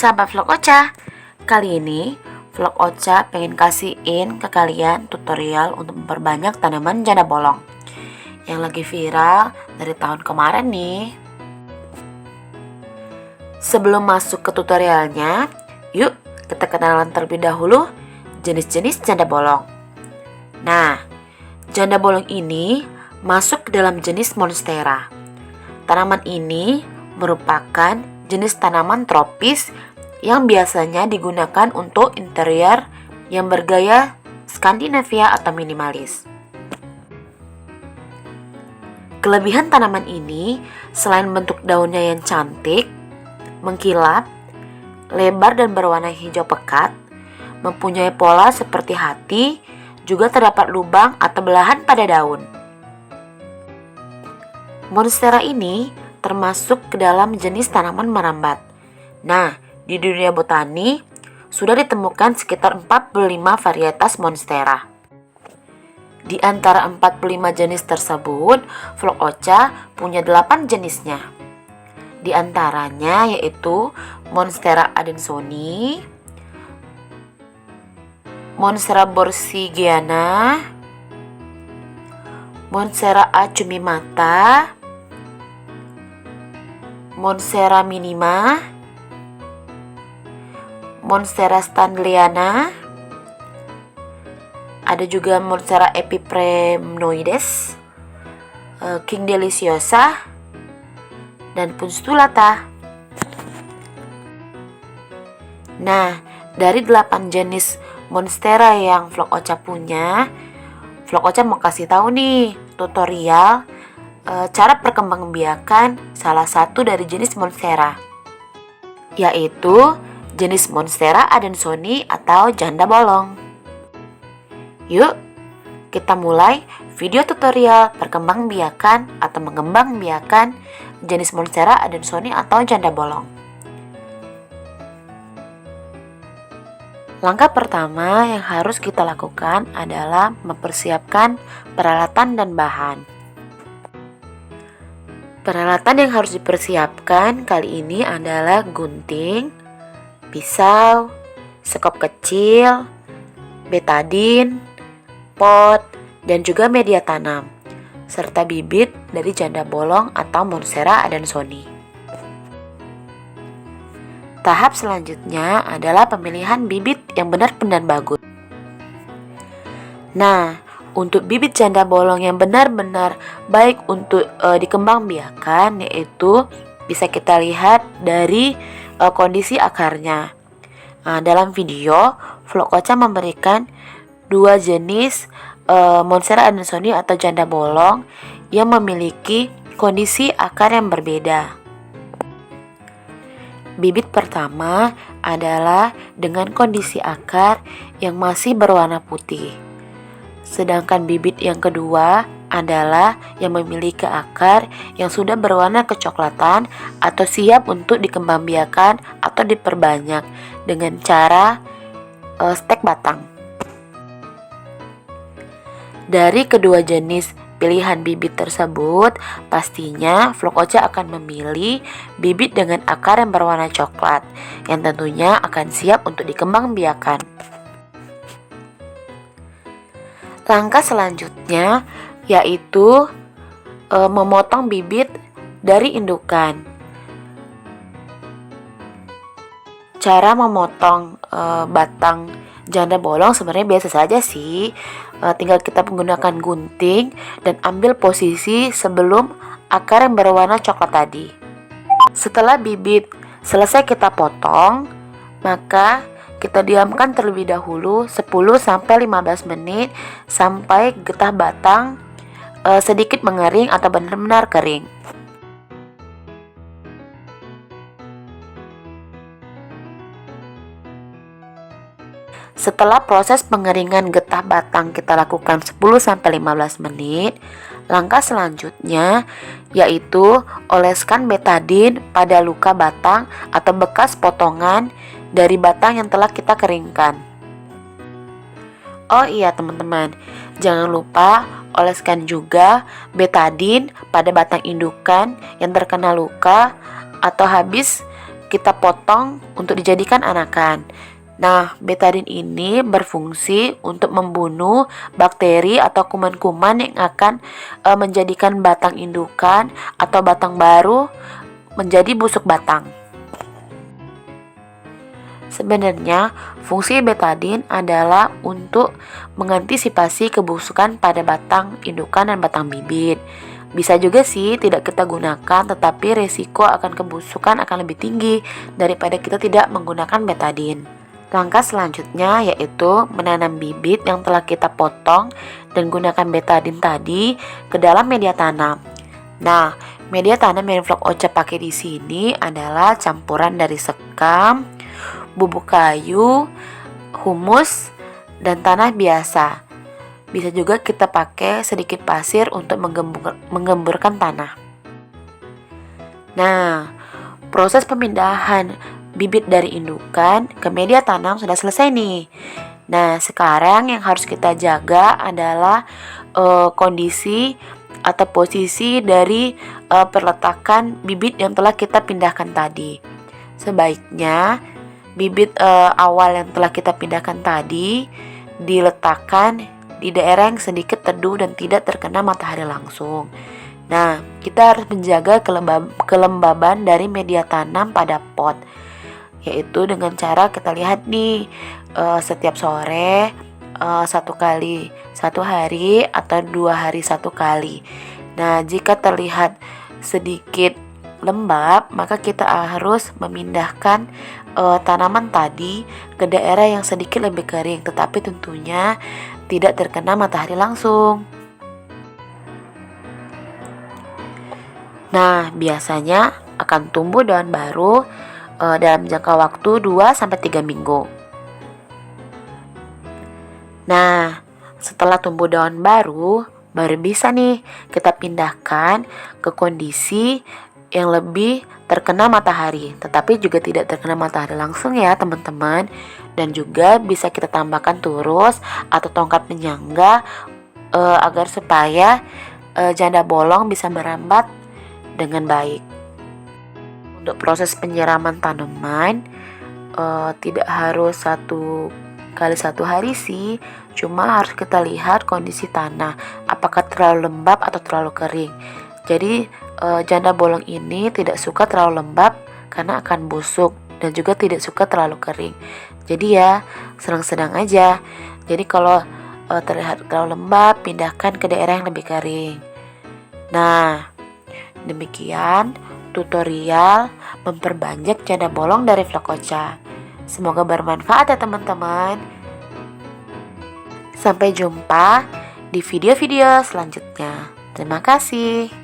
Sahabat vlog Ocha, kali ini vlog Ocha pengen kasihin ke kalian tutorial untuk memperbanyak tanaman janda bolong yang lagi viral dari tahun kemarin nih. Sebelum masuk ke tutorialnya, yuk kita kenalan terlebih dahulu jenis-jenis janda bolong. Nah, janda bolong ini masuk ke dalam jenis monstera. Tanaman ini merupakan jenis tanaman tropis yang biasanya digunakan untuk interior yang bergaya Skandinavia atau minimalis. Kelebihan tanaman ini, selain bentuk daunnya yang cantik, mengkilap, lebar dan berwarna hijau pekat, mempunyai pola seperti hati, juga terdapat lubang atau belahan pada daun. Monstera ini termasuk ke dalam jenis tanaman merambat. Nah, di dunia botani sudah ditemukan sekitar 45 varietas monstera. Di antara 45 jenis tersebut, vlog Ocha punya 8 jenisnya. Di antaranya yaitu Monstera adansonii, Monstera borsigiana, Monstera acumimata, Monstera minima, Monstera stanleyana, ada juga Monstera epipremnoides, King deliciosa, dan punstulata. Nah, dari 8 jenis monstera yang vlog Ocha punya, vlog Ocha mau kasih tahu nih tutorial cara perkembangbiakan salah satu dari jenis monstera, yaitu jenis Monstera adansonii atau janda bolong. Yuk, kita mulai video tutorial perkembangbiakan atau mengembangbiakan jenis Monstera adansonii atau janda bolong. Langkah pertama yang harus kita lakukan adalah mempersiapkan peralatan dan bahan. Peralatan yang harus dipersiapkan kali ini adalah gunting, pisau, sekop kecil, betadin, pot, dan juga media tanam, serta bibit dari janda bolong atau Monstera adansonii. Tahap selanjutnya adalah pemilihan bibit yang benar-benar bagus. Nah, untuk bibit janda bolong yang benar-benar baik untuk dikembangbiakan, yaitu bisa kita lihat dari kondisi akarnya. Nah, dalam video, vlog Ocha memberikan 2 jenis Monstera adansonii atau janda bolong yang memiliki kondisi akar yang berbeda. Bibit pertama adalah dengan kondisi akar yang masih berwarna putih. Sedangkan bibit yang kedua adalah yang memiliki akar yang sudah berwarna kecoklatan atau siap untuk dikembangbiakan atau diperbanyak dengan cara stek batang. Dari kedua jenis pilihan bibit tersebut, pastinya vlog Ocha akan memilih bibit dengan akar yang berwarna coklat yang tentunya akan siap untuk dikembangbiakan. Langkah selanjutnya yaitu memotong bibit dari indukan. Cara memotong batang janda bolong sebenarnya biasa saja sih. Tinggal kita menggunakan gunting dan ambil posisi sebelum akar yang berwarna coklat tadi. Setelah bibit selesai kita potong, maka kita diamkan terlebih dahulu 10-15 menit sampai getah batang sedikit mengering atau benar-benar kering. Setelah proses pengeringan getah batang kita lakukan 10-15 menit, langkah selanjutnya yaitu oleskan betadin pada luka batang atau bekas potongan dari batang yang telah kita keringkan. Oh iya teman-teman, jangan lupa oleskan juga betadin pada batang indukan yang terkena luka atau habis kita potong untuk dijadikan anakan. Nah, betadin ini berfungsi untuk membunuh bakteri atau kuman-kuman yang akan menjadikan batang indukan atau batang baru menjadi busuk batang. Sebenarnya, fungsi betadin adalah untuk mengantisipasi kebusukan pada batang indukan dan batang bibit. Bisa juga sih tidak kita gunakan, tetapi resiko akan kebusukan akan lebih tinggi daripada kita tidak menggunakan betadin. Langkah selanjutnya yaitu menanam bibit yang telah kita potong dan gunakan betadin tadi ke dalam media tanam. Nah, media tanam yang Vlog Ocha pakai di sini adalah campuran dari sekam, bubuk kayu, humus, dan tanah biasa. Bisa juga kita pakai sedikit pasir untuk menggemburkan tanah. Nah, proses pemindahan bibit dari indukan ke media tanam sudah selesai nih. Nah, sekarang yang harus kita jaga adalah kondisi atau posisi dari perletakan bibit yang telah kita pindahkan tadi. Sebaiknya bibit awal yang telah kita pindahkan tadi diletakkan di daerah yang sedikit teduh dan tidak terkena matahari langsung. Nah, kita harus menjaga kelembaban dari media tanam pada pot, yaitu dengan cara kita lihat nih setiap sore 1 hari atau 2 hari 1 kali. Nah, jika terlihat sedikit lembab, maka kita harus memindahkan tanaman tadi ke daerah yang sedikit lebih kering, tetapi tentunya tidak terkena matahari langsung. Nah, biasanya akan tumbuh daun baru dalam jangka waktu 2-3 minggu. Nah, setelah tumbuh daun baru bisa nih kita pindahkan ke kondisi yang lebih terkena matahari, tetapi juga tidak terkena matahari langsung ya teman-teman. Dan juga bisa kita tambahkan turus atau tongkat penyangga agar supaya janda bolong bisa merambat dengan baik. Untuk proses penyiraman tanaman tidak harus 1 kali 1 hari sih, cuma harus kita lihat kondisi tanah apakah terlalu lembab atau terlalu kering. Jadi janda bolong ini tidak suka terlalu lembab karena akan busuk, dan juga tidak suka terlalu kering. Jadi ya sedang-sedang aja. Jadi kalau terlihat terlalu lembab, pindahkan ke daerah yang lebih kering. Nah, demikian tutorial memperbanyak janda bolong dari Vlog Ocha. Semoga bermanfaat ya teman-teman. Sampai jumpa di video-video selanjutnya. Terima kasih.